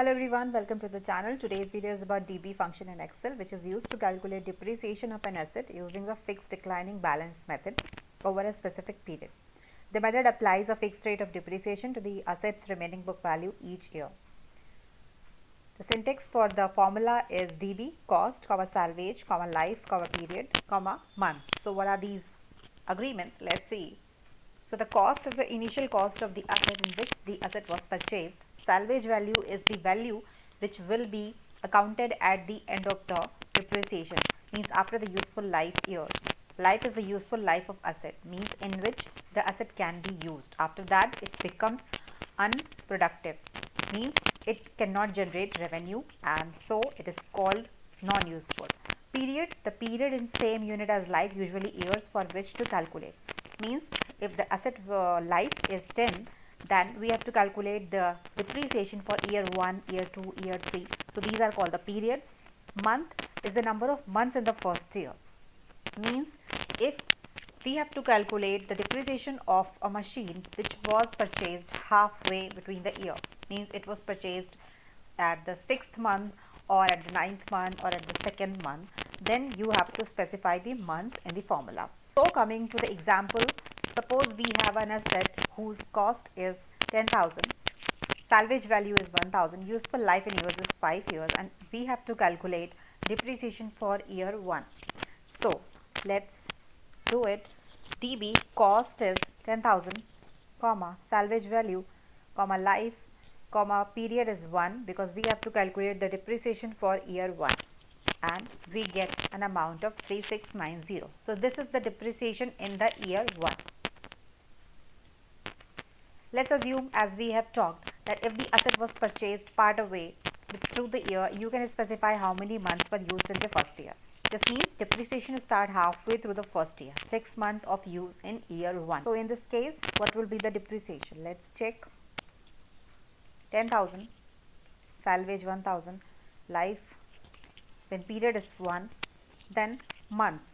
Hello everyone, welcome to the channel. Today's video is about DB function in Excel, which is used to calculate depreciation of an asset using a fixed declining balance method over a specific period. The method applies a fixed rate of depreciation to the asset's remaining book value each year. The syntax for the formula is DB cost, salvage, life, period, month. So what are these agreements? Let's see. So the cost is the initial cost of the asset in which the asset was purchased. Salvage value is the value which will be accounted at the end of the depreciation, means after the useful life year. Life is the useful life of asset, means in which the asset can be used. After that it becomes unproductive, means it cannot generate revenue, and so it is called non-useful. Period, the period in same unit as life, usually years, for which to calculate. Means if the asset life is 10, then we have to calculate the depreciation for year 1, year 2, year 3. So these are called the periods. Month is the number of months in the first year. Means if we have to calculate the depreciation of a machine which was purchased halfway between the year, means it was purchased at the 6th month or at the 9th month or at the 2nd month, then you have to specify the months in the formula. So coming to the example, suppose we have an asset whose cost is 10,000, salvage value is 1,000, useful life in years is 5 years, and we have to calculate depreciation for year 1. So let's do it. DB cost is 10,000, salvage value, life, period is 1, because we have to calculate the depreciation for year 1, and we get an amount of 3690. So this is the depreciation in the year 1. Let's assume, as we have talked, that if the asset was purchased part away through the year, you can specify how many months were used in the first year. This means depreciation start halfway through the first year, 6 months of use in year 1. So in this case, what will be the depreciation? Let's check. 10,000, salvage 1,000, life, then period is 1, then months.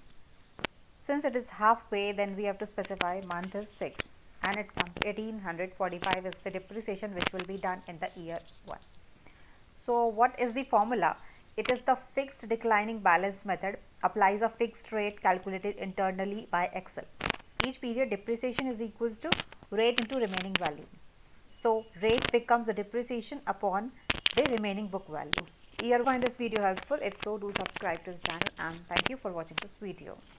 Since it is halfway, then we have to specify month is 6, and it comes 1845 is the depreciation which will be done in the year 1. So what is the formula? It is the fixed declining balance method, applies a fixed rate calculated internally by Excel. Each period depreciation is equals to rate into remaining value. So rate becomes the depreciation upon the remaining book value. You find this video helpful. If so, do subscribe to the channel, and thank you for watching this video.